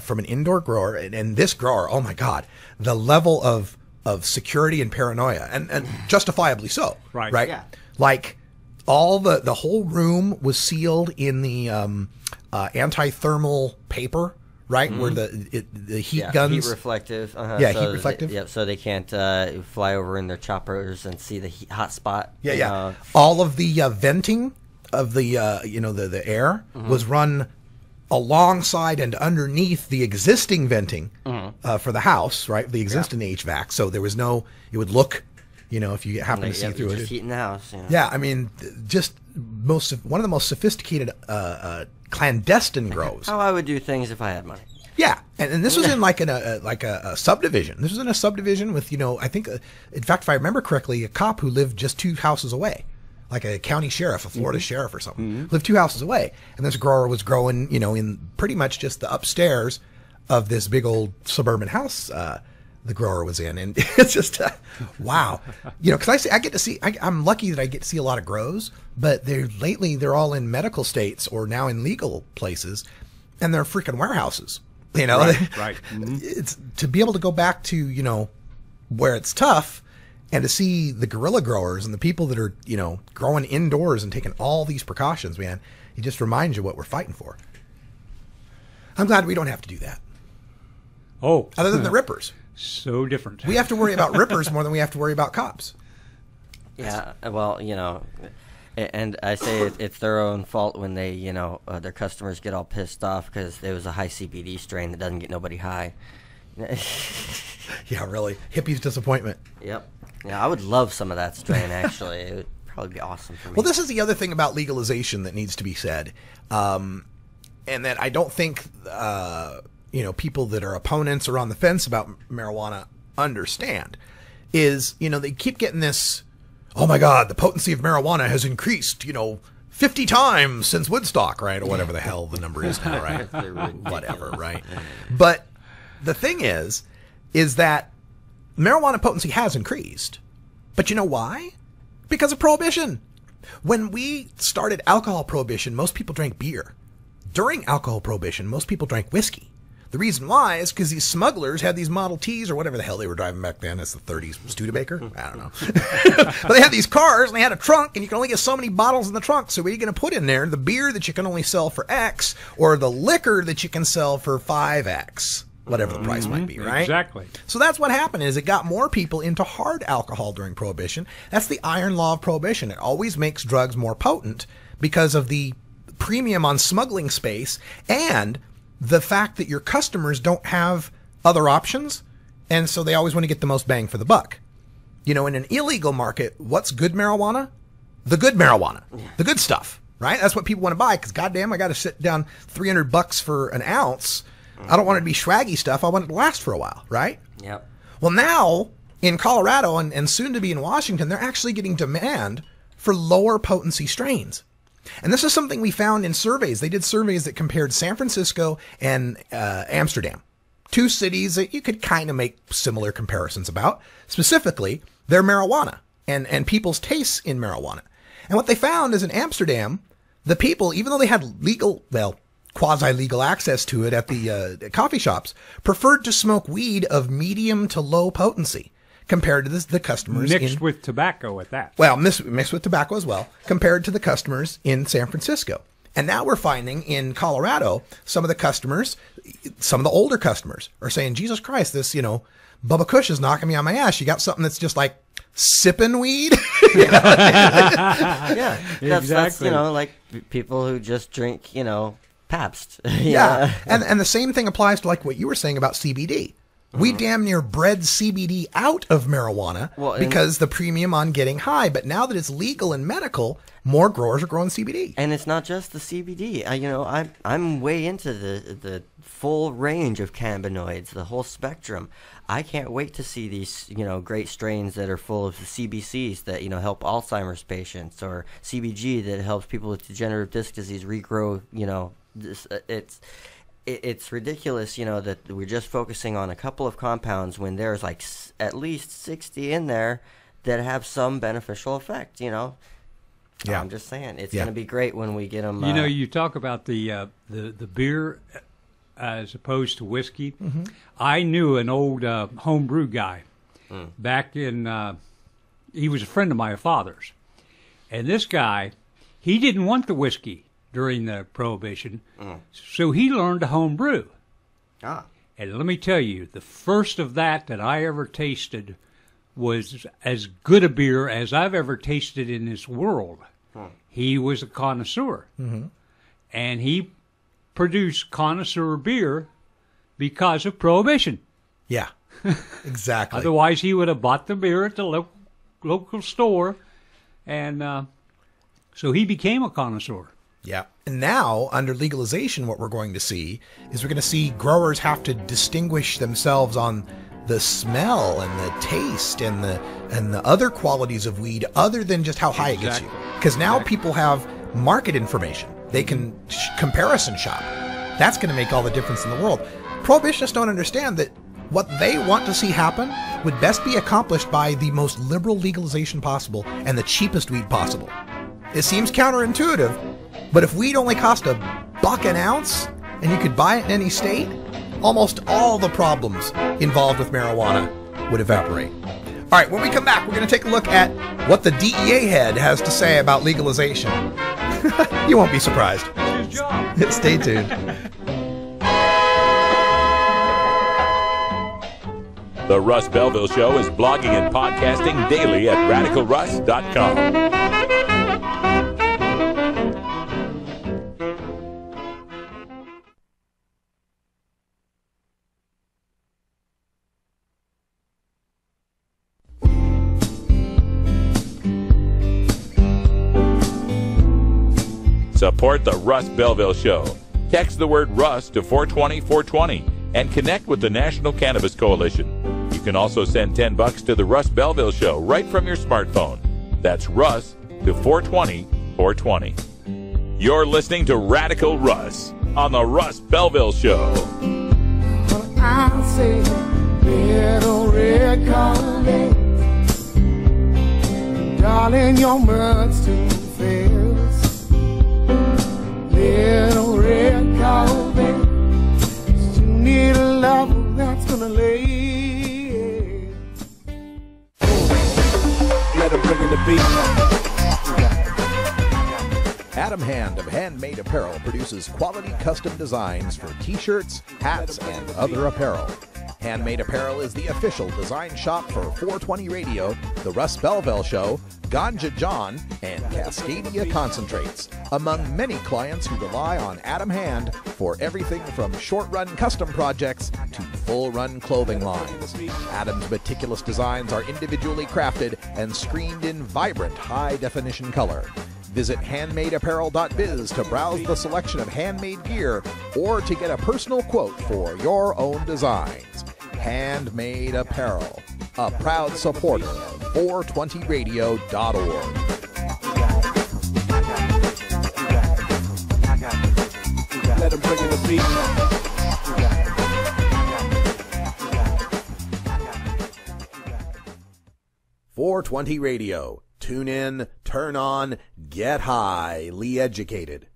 From an indoor grower. And this grower, oh my God, the level of security and paranoia, and justifiably so. Right? Yeah. Like, all the whole room was sealed in the anti-thermal paper, right? Where the heat guns. Heat reflective. Yeah, heat reflective. Yep, so they can't fly over in their choppers and see the hot spot. Yeah. All of the venting of the the air was run alongside and underneath the existing venting for the house, right? The existing HVAC. So there was no, it would look, if you happen to see through it. Just heat in the house. Yeah, I mean, just one of the most sophisticated clandestine grows. How I would do things if I had money. Yeah, and this was in like a subdivision. This was in a subdivision with, I think, in fact, if I remember correctly, a cop who lived just 2 houses away. Like a county sheriff, a Florida sheriff or something, lived 2 houses away. And this grower was growing, in pretty much just the upstairs of this big old suburban house the grower was in. And it's just, wow. Because I get to see, I'm lucky that I get to see a lot of grows, but lately they're all in medical states or now in legal places, and they're freaking warehouses. Right. It's to be able to go back to, where it's tough, and to see the guerrilla growers and the people that are, growing indoors and taking all these precautions, man, it just reminds you what we're fighting for. I'm glad we don't have to do that. Oh. Other than the rippers. So different. We have to worry about rippers more than we have to worry about cops. Yeah, well, and I say it's their own fault when they, their customers get all pissed off because there was a high CBD strain that doesn't get nobody high. Yeah, really. Hippie's disappointment. Yep. Yeah, I would love some of that strain, actually. It would probably be awesome for me. Well, this is the other thing about legalization that needs to be said. And that I don't think, people that are opponents or on the fence about marijuana understand is, they keep getting this, oh my God, the potency of marijuana has increased, 50 times since Woodstock, right? Or whatever the hell the number is now, right? Whatever, right? But the thing is that marijuana potency has increased. But you know why? Because of Prohibition. When we started alcohol prohibition, most people drank beer. During alcohol prohibition, most people drank whiskey. The reason why is because these smugglers had these Model Ts or whatever the hell they were driving back then. It's the 30s. Studebaker? I don't know. But they had these cars and they had a trunk, and you can only get so many bottles in the trunk. So what are you going to put in there? The beer that you can only sell for X, or the liquor that you can sell for 5X. Whatever the price might be, right? Exactly. So that's what happened is it got more people into hard alcohol during Prohibition. That's the iron law of Prohibition. It always makes drugs more potent because of the premium on smuggling space and the fact that your customers don't have other options, and so they always want to get the most bang for the buck. In an illegal market, what's good marijuana? The good marijuana. The good stuff, right? That's what people want to buy because, goddamn, I got to sit down $300 for an ounce. I don't want it to be swaggy stuff. I want it to last for a while, right? Yep. Well, now in Colorado and soon to be in Washington, they're actually getting demand for lower potency strains. And this is something we found in surveys. They did surveys that compared San Francisco and Amsterdam, 2 cities that you could kind of make similar comparisons about, specifically their marijuana and people's tastes in marijuana. And what they found is in Amsterdam, the people, even though they had quasi-legal access to it at the coffee shops, preferred to smoke weed of medium to low potency compared to the customers mixed with tobacco at that. Well, mixed with tobacco as well, compared to the customers in San Francisco. And now we're finding in Colorado, some of the older customers are saying, Jesus Christ, this, Bubba Kush is knocking me on my ass. You got something that's just like sipping weed? Yeah, that's like people who just drink, Pabst. Yeah. And the same thing applies to like what you were saying about CBD. We damn near bred CBD out of marijuana because the premium on getting high. But now that it's legal and medical, more growers are growing CBD. And it's not just the CBD. I'm way into the full range of cannabinoids, the whole spectrum. I can't wait to see these, great strains that are full of CBCs that, help Alzheimer's patients, or CBG that helps people with degenerative disc disease regrow, It's ridiculous, that we're just focusing on a couple of compounds when there's like at least 60 in there that have some beneficial effect, you know. Yeah. I'm just saying, it's going to be great when we get them. You know, you talk about the beer as opposed to whiskey. Mm-hmm. I knew an old homebrew guy back in, he was a friend of my father's. And this guy, he didn't want the whiskey during the Prohibition, so he learned to homebrew. And let me tell you, the first of that I ever tasted was as good a beer as I've ever tasted in this world. He was a connoisseur. Mm-hmm. And he produced connoisseur beer because of Prohibition. Yeah, exactly. Otherwise, he would have bought the beer at the local store, and so he became a connoisseur. Yeah. And now, under legalization, what we're going to see is we're going to see growers have to distinguish themselves on the smell and the taste and the other qualities of weed other than just how high it gets you. Because now people have market information. They can comparison shop. That's going to make all the difference in the world. Prohibitionists don't understand that what they want to see happen would best be accomplished by the most liberal legalization possible and the cheapest weed possible. It seems counterintuitive, but if weed only cost $1 an ounce and you could buy it in any state, almost all the problems involved with marijuana would evaporate. All right, when we come back, we're going to take a look at what the DEA head has to say about legalization. You won't be surprised. It's his job. Stay tuned. The Russ Belville Show is blogging and podcasting daily at radicalruss.com. Support the Russ Belville Show. Text the word Russ to 420-420 and connect with the National Cannabis Coalition. You can also send $10 to the Russ Belville Show right from your smartphone. That's Russ to 420-420. You're listening to Radical Russ on the Russ Belville Show. I'll say, little red carpet, darling, your mud's too fast. Little red carpet, you need a lover that's gonna lay. Let him bring in the beat. Adam Hand of Handmade Apparel produces quality custom designs for t-shirts, hats, and other apparel. Handmade Apparel is the official design shop for 420 Radio, The Russ Belville Show, Ganja John, and Cascadia Concentrates, among many clients who rely on Adam Hand for everything from short-run custom projects to full-run clothing lines. Adam's meticulous designs are individually crafted and screened in vibrant, high-definition color. Visit handmadeapparel.biz to browse the selection of handmade gear or to get a personal quote for your own designs. Handmade Apparel, a proud supporter of 420radio.org. Let him bring in the beat. 420 Radio. Tune in, turn on, get highly educated.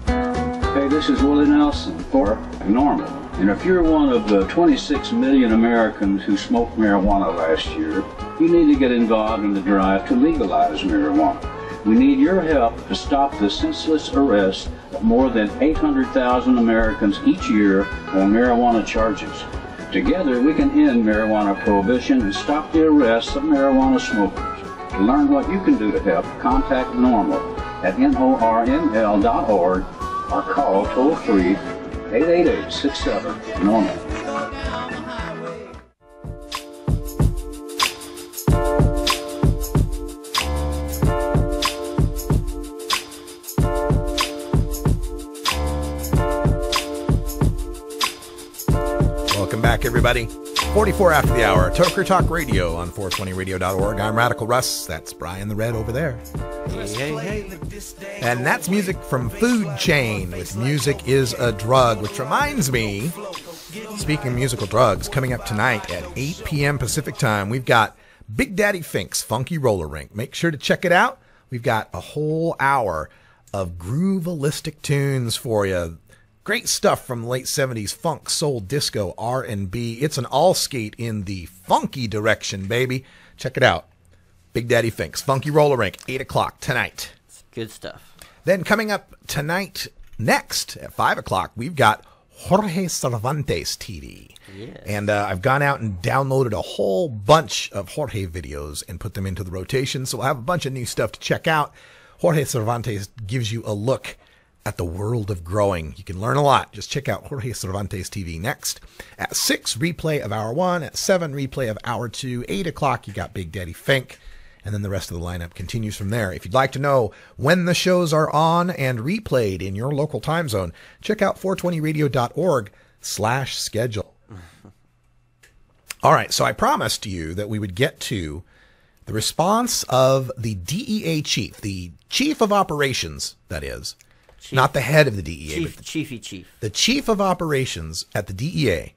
Hey, this is Willie Nelson for Normal. And if you're one of the 26 million Americans who smoked marijuana last year, you need to get involved in the drive to legalize marijuana. We need your help to stop the senseless arrest of more than 800,000 Americans each year on marijuana charges. Together, we can end marijuana prohibition and stop the arrests of marijuana smokers. To learn what you can do to help, contact NORML at NORML.org or call toll-free 888-67-NORMAL. Welcome back, everybody. 44 after the hour, Toker Talk Radio on 420radio.org. I'm Radical Russ. That's Brian the Red over there. Hey. And that's music from Food Chain with Music is a Drug, which reminds me, speaking of musical drugs, coming up tonight at 8 p.m. Pacific time, we've got Big Daddy Fink's Funky Roller Rink. Make sure to check it out. We've got a whole hour of groovalistic tunes for you. Great stuff from the late 70s, funk, soul, disco, R&B. It's an all-skate in the funky direction, baby. Check it out. Big Daddy Fink's Funky Roller Rink, 8 o'clock tonight. It's good stuff. Then coming up tonight, next at 5 o'clock, we've got Jorge Cervantes TV. Yes. And I've gone out and downloaded a whole bunch of Jorge videos and put them into the rotation. So we'll have a bunch of new stuff to check out. Jorge Cervantes gives you a look at the world of growing. You can learn a lot. Just check out Jorge Cervantes TV next. At 6, replay of Hour 1. At 7, replay of Hour 2. 8 o'clock, you got Big Daddy Fink. And then the rest of the lineup continues from there. If you'd like to know when the shows are on and replayed in your local time zone, check out 420radio.org/schedule. All right, so I promised you that we would get to the response of the DEA chief, the chief of operations, that is. Chief. Not the head of the DEA. Chief. The chief of operations at the DEA,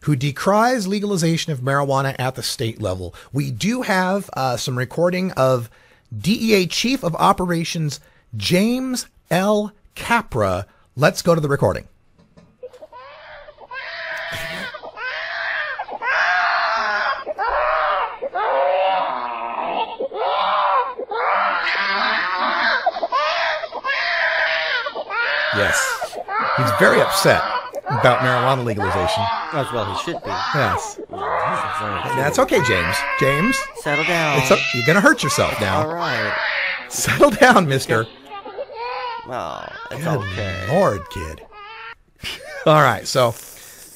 who decries legalization of marijuana at the state level. We do have some recording of DEA Chief of Operations James L. Capra. Let's go to the recording. Yes. He's very upset about marijuana legalization. As well he should be. Yes. That's okay, James. James. Settle down. You're going to hurt yourself now. All right. Settle down, mister. Well, it's Good okay. Lord, kid. All right, so...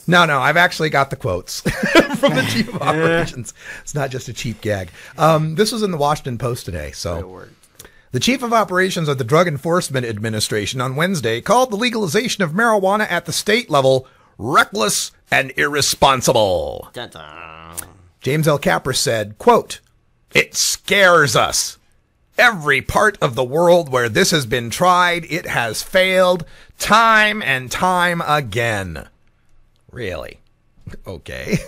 No, I've actually got the quotes from the chief of operations. It's not just a cheap gag. This was in the Washington Post today, so... The chief of operations of the Drug Enforcement Administration on Wednesday called the legalization of marijuana at the state level reckless and irresponsible. Dun-dun. James L. Capra said, quote, "It scares us. Every part of the world where this has been tried, it has failed time and time again." Really? Okay.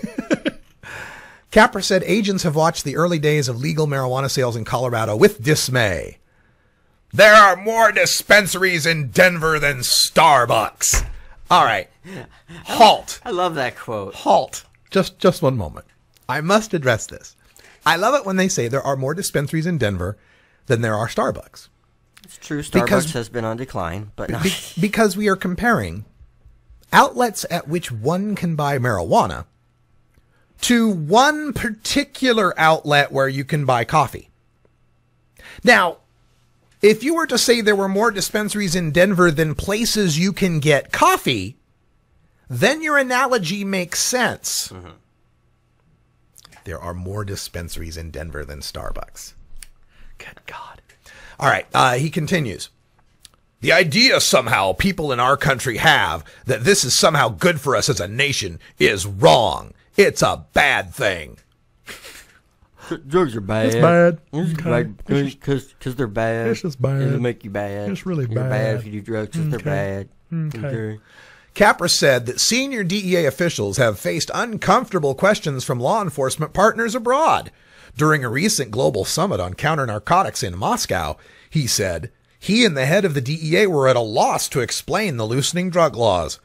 Capra said agents have watched the early days of legal marijuana sales in Colorado with dismay. There are more dispensaries in Denver than Starbucks. All right. Halt. I love that quote. Halt. Just one moment. I must address this. I love it when they say there are more dispensaries in Denver than there are Starbucks. It's true. Starbucks has been on decline, but because we are comparing outlets at which one can buy marijuana to one particular outlet where you can buy coffee. Now, if you were to say there were more dispensaries in Denver than places you can get coffee, then your analogy makes sense. Mm-hmm. There are more dispensaries in Denver than Starbucks. Good God. All right, he continues. The idea somehow people in our country have that this is somehow good for us as a nation is wrong. It's a bad thing. Drugs are bad. It's bad. Because they're bad. It's just bad. It'll make you bad. It's really You're bad. if you do drugs because they're bad. Okay. Capra said that senior DEA officials have faced uncomfortable questions from law enforcement partners abroad. During a recent global summit on counter-narcotics in Moscow, he said he and the head of the DEA were at a loss to explain the loosening drug laws.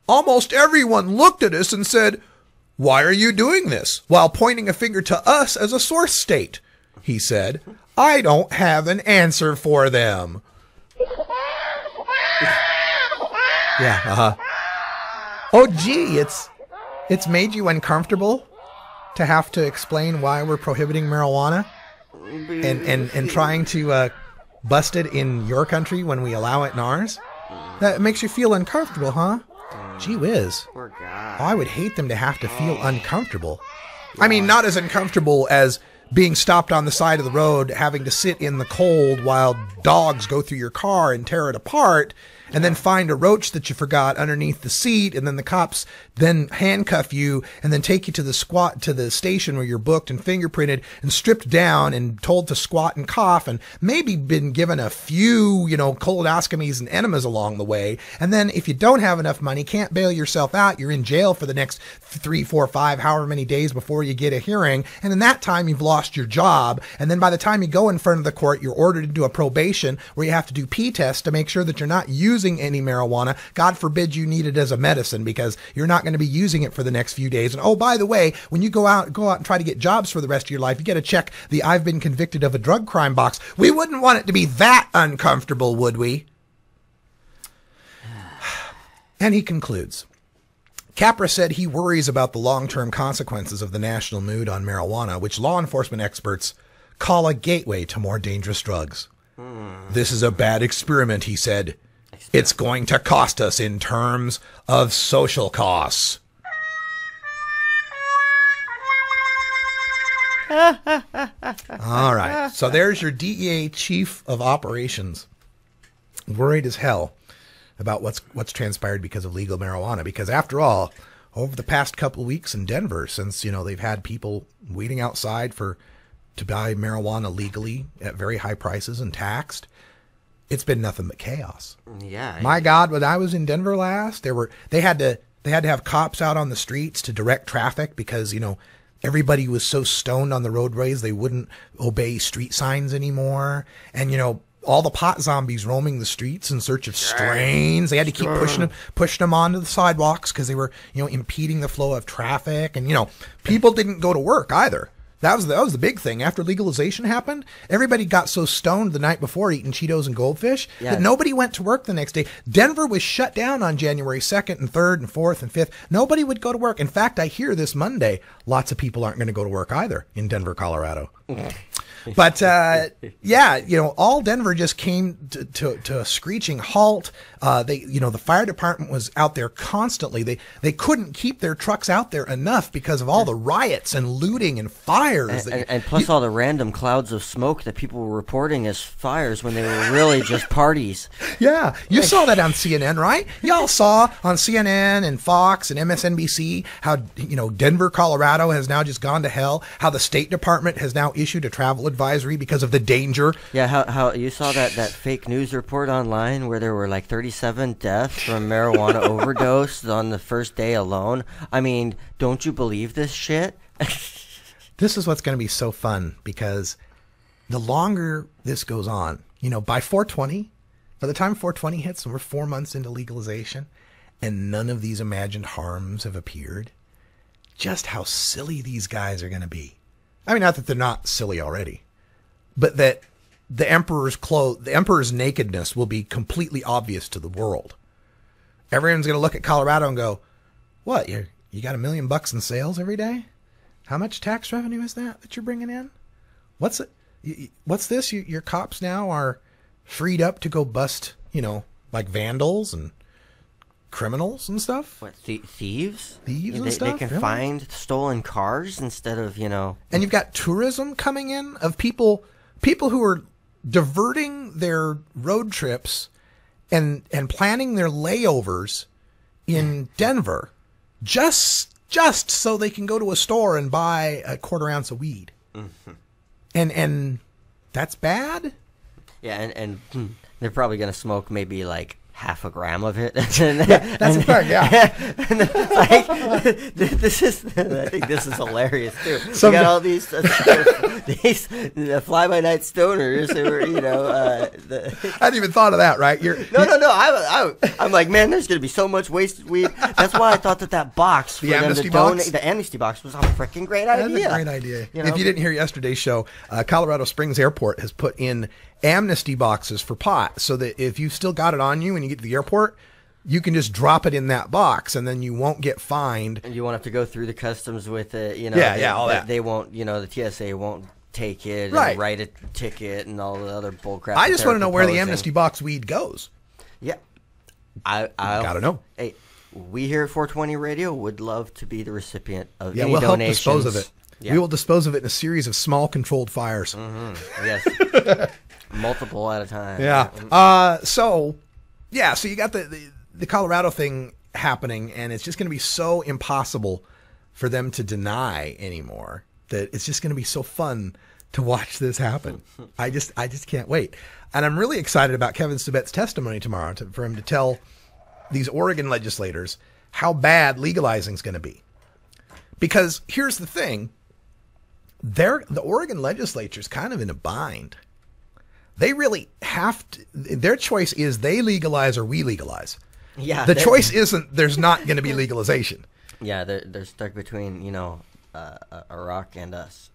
Almost everyone looked at us and said, "Why are you doing this?" while pointing a finger to us as a source state. He said, "I don't have an answer for them." Yeah, Oh, gee, it's made you uncomfortable to have to explain why we're prohibiting marijuana and trying to bust it in your country when we allow it in ours? That makes you feel uncomfortable, huh? Gee whiz. Poor guy. Oh, I would hate them to have to feel uncomfortable. I mean, not as uncomfortable as being stopped on the side of the road, having to sit in the cold while dogs go through your car and tear it apart, and then find a roach that you forgot underneath the seat, and then the cops then handcuff you and then take you to the station where you're booked and fingerprinted and stripped down and told to squat and cough, and maybe been given a few, colonoscopies and enemas along the way. And then if you don't have enough money, can't bail yourself out, you're in jail for the next 3, 4, 5, however many days before you get a hearing. And in that time, you've lost your job. And then by the time you go in front of the court, you're ordered into a probation where you have to do pee tests to make sure that you're not using any marijuana. God forbid you need it as a medicine, because you're not going to be using it for the next few days. And oh, by the way, when you go out and try to get jobs for the rest of your life, you got to check the I've been convicted of a drug crime box. We wouldn't want it to be that uncomfortable, would we? And he concludes. Capra said he worries about the long-term consequences of the national mood on marijuana, which law enforcement experts call a gateway to more dangerous drugs. This is a bad experiment, he said. It's going to cost us in terms of social costs. All right. So there's your DEA chief of operations, worried as hell about what's transpired because of legal marijuana. Because after all, over the past couple of weeks in Denver, since they've had people waiting outside to buy marijuana legally at very high prices and taxed, it's been nothing but chaos. Yeah. My God, when I was in Denver last, they had to have cops out on the streets to direct traffic because, everybody was so stoned on the roadways they wouldn't obey street signs anymore. And, all the pot zombies roaming the streets in search of strains. They had to keep pushing them onto the sidewalks because they were, impeding the flow of traffic. And, people didn't go to work either. That was the big thing. After legalization happened, everybody got so stoned the night before eating Cheetos and Goldfish that nobody went to work the next day. Denver was shut down on January 2nd and 3rd and 4th and 5th. Nobody would go to work. In fact, I hear this Monday, lots of people aren't going to go to work either in Denver, Colorado. But, all Denver just came to a screeching halt. The fire department was out there constantly. They couldn't keep their trucks out there enough because of all the riots and looting and fires. And plus all the random clouds of smoke that people were reporting as fires when they were really just parties. Yeah, you saw that on CNN, right? Y'all saw on CNN and Fox and MSNBC how, Denver, Colorado has now just gone to hell, how the State Department has now issued a travel advisory because of the danger. Yeah, how you saw that fake news report online where there were like 37 deaths from marijuana overdose on the first day alone. I mean, don't you believe this shit? This is what's going to be so fun, because the longer this goes on, by 420, by the time 420 hits and we're 4 months into legalization and none of these imagined harms have appeared, just how silly these guys are going to be. I mean, not that they're not silly already, but that the emperor's nakedness will be completely obvious to the world. Everyone's going to look at Colorado and go, "What? You got $1 million in sales every day? How much tax revenue is that you're bringing in? What's it? What's this? Your cops now are freed up to go bust, like vandals and criminals and stuff. What, thieves? Thieves and stuff? They can find stolen cars instead of, And you've got tourism coming in of people who are diverting their road trips and planning their layovers in Denver just so they can go to a store and buy a quarter ounce of weed. Mm-hmm. And that's bad? Yeah, and they're probably going to smoke maybe like half a gram of it. That's a fact, yeah. And like, I think this is hilarious too. We got all these fly-by-night stoners who are, I hadn't even thought of that, right? No. I'm like, man, there's going to be so much wasted weed. That's why I thought that box, the amnesty box was a freaking great idea. That's a great idea. If you didn't hear yesterday's show, Colorado Springs Airport has put in amnesty boxes for pot, so that if you've still got it on you when you get to the airport, you can just drop it in that box and then you won't get fined. And you won't have to go through the customs with it, all that. They won't, the TSA won't take it and write a ticket and all the other bullcrap. I just want to know where the amnesty box weed goes. Yeah. I gotta know. Hey, we here at 420 Radio would love to be the recipient of any we'll donations. Help dispose of it. Yeah. We will dispose of it in a series of small controlled fires. Mm-hmm. Yes. Multiple at a time. Yeah. So, Yeah, so you got the Colorado thing happening, and it's just going to be so impossible for them to deny anymore that it's just going to be so fun to watch this happen. I just can't wait. And I'm really excited about Kevin Sabet's testimony tomorrow for him to tell these Oregon legislators how bad legalizing is going to be. Because here's the thing, the Oregon legislature is kind of in a bind. They really have to, their choice is they legalize or we legalize. Yeah. The choice isn't there's not going to be legalization. Yeah, they're stuck between, a rock and us.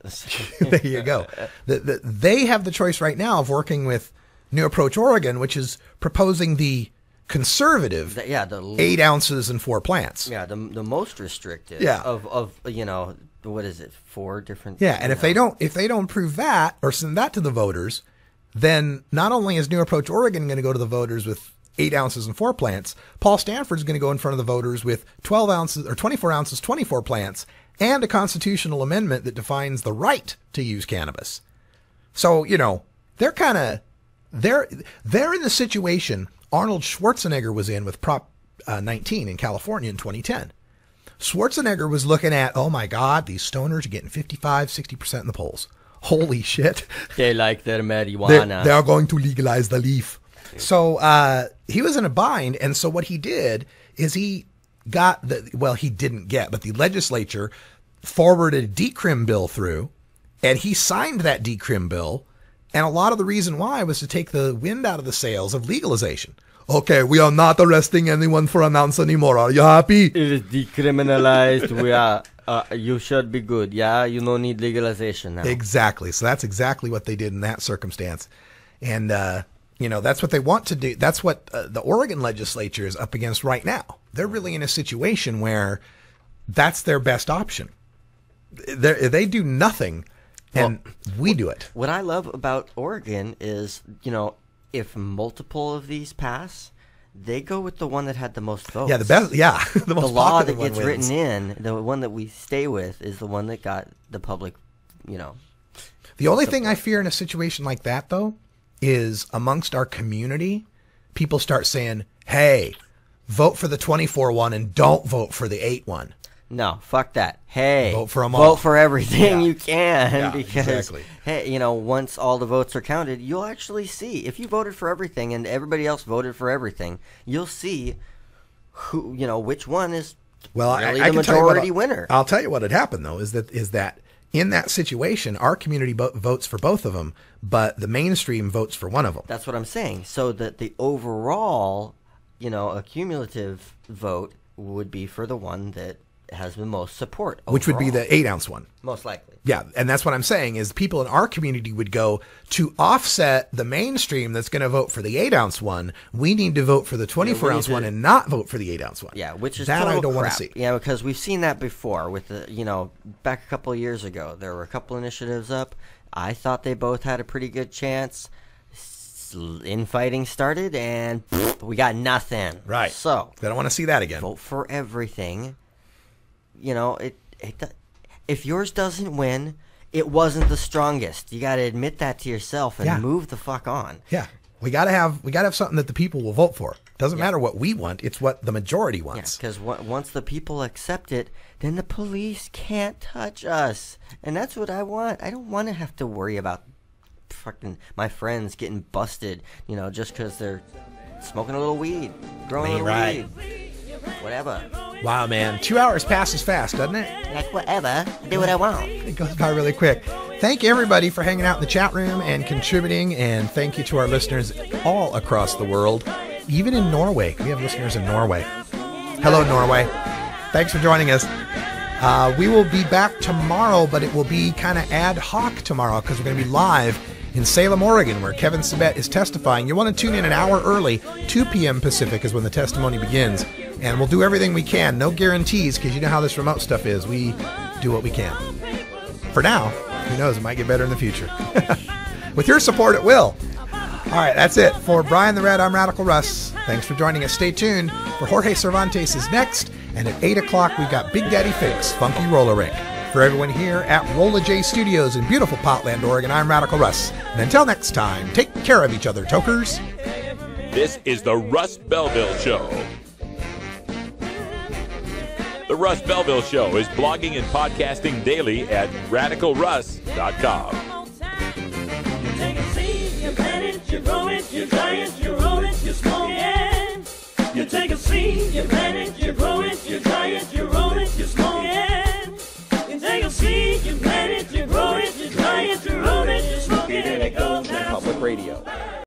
There you go. They have the choice right now of working with New Approach Oregon, which is proposing the conservative the 8 ounces and 4 plants. Yeah, the most restrictive of what is it, 4 different. Yeah, and if they don't prove that or send that to the voters, then not only is New Approach Oregon going to go to the voters with 8 ounces and 4 plants, Paul Stanford's going to go in front of the voters with 12 ounces or 24 ounces, 24 plants, and a constitutional amendment that defines the right to use cannabis. So, they're kind of, they're in the situation Arnold Schwarzenegger was in with Prop 19 in California in 2010. Schwarzenegger was looking at, oh my God, these stoners are getting 55, 60% in the polls. Holy shit. They like their marijuana. They're going to legalize the leaf. So he was in a bind, and so what he did is he got he didn't get, but the legislature forwarded a decrim bill through, and he signed that decrim bill, and a lot of the reason why was to take the wind out of the sails of legalization. Okay, we are not arresting anyone for an ounce anymore. Are you happy? It is decriminalized. We are. You should be good. Yeah, you don't need legalization now. Exactly. So that's exactly what they did in that circumstance. And, that's what they want to do. That's what the Oregon legislature is up against right now. They're really in a situation where that's their best option. They do nothing, and we do it. What I love about Oregon is, if multiple of these pass, they go with the one that had the most votes. Yeah, the best. Yeah, the most law that popular gets one wins. written in, the one that we stay with, is the one that got the public. The only thing I fear in a situation like that, though, is amongst our community, people start saying, "Hey, vote for the 24 one and don't vote for the 8 one." No, fuck that. Hey, vote for them all. Vote for everything you can, because exactly. Hey, once all the votes are counted, you'll actually see if you voted for everything and everybody else voted for everything. You'll see who, which one is really the majority winner. I'll tell you what had happened though is that in that situation, our community votes for both of them, but the mainstream votes for one of them. That's what I'm saying. So that the overall, a cumulative vote would be for the one that has the most support overall. Which would be the 8 ounce one. Most likely. Yeah, and that's what I'm saying is people in our community would go to offset the mainstream that's going to vote for the 8 ounce one. We need to vote for the 24 ounce one and not vote for the 8 ounce one. Yeah, which is that total I don't crap. want to see. Yeah, because we've seen that before with the, back a couple of years ago. There were a couple initiatives up. I thought they both had a pretty good chance. Infighting started and we got nothing. Right. So I don't want to see that again. Vote for everything. If yours doesn't win, it wasn't the strongest. You got to admit that to yourself and move the fuck on. Yeah, we got to have something that the people will vote for. Doesn't matter what we want; it's what the majority wants. Because once the people accept it, then the police can't touch us, and that's what I want. I don't want to have to worry about fucking my friends getting busted, just because they're smoking a little weed, growing a little weed. Whatever. Wow, man. 2 hours passes fast, doesn't it? Like whatever. Do what I want. It goes by really quick. Thank you, everybody, for hanging out in the chat room and contributing. And thank you to our listeners all across the world, even in Norway. We have listeners in Norway. Hello, Norway. Thanks for joining us. We will be back tomorrow, but it will be kind of ad hoc tomorrow because we're going to be live in Salem, Oregon, where Kevin Sabet is testifying. You want to tune in an hour early. 2 p.m. Pacific is when the testimony begins. And we'll do everything we can. No guarantees, because you know how this remote stuff is. We do what we can. For now, who knows, it might get better in the future. With your support, it will. All right, that's it. For Brian the Red, I'm Radical Russ. Thanks for joining us. Stay tuned for Jorge Cervantes is next. And at 8 o'clock, we've got Big Daddy Fix, Funky Roller Rink. For everyone here at Rolla J Studios in beautiful Potland, Oregon, I'm Radical Russ. And until next time, take care of each other, tokers. This is the Russ Belville Show. The Russ Belville Show is blogging and podcasting daily at radicalruss.com. You take a seed, you plant it, you grow it, you dry it, you roll it, you smoke it. You take a seed, you plant it, you